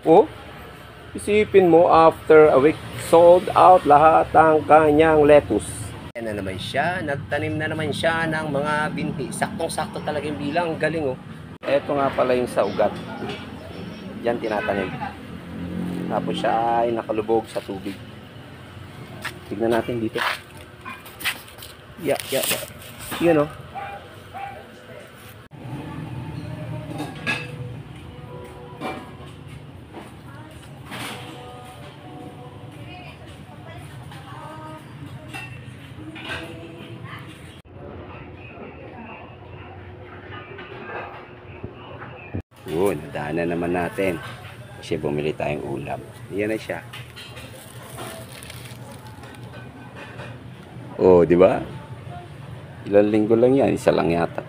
Oh, isipin mo, after a week, sold out lahat ng kanyang lettuce. Ayan na naman siya, nagtanim na naman siya ng mga binhi. Saktong-sakto talaga yung bilang, galing oh. Ito nga pala yung sa ugat. Diyan tinatanim. Tapos siya ay nakalubog sa tubig. Tignan natin dito. Yeah. Yun oh. Nadaanan naman natin. Kasi bumili tayong ulam. Yan na siya. Oh, di ba? Ilang linggo lang yan. Isa lang yata.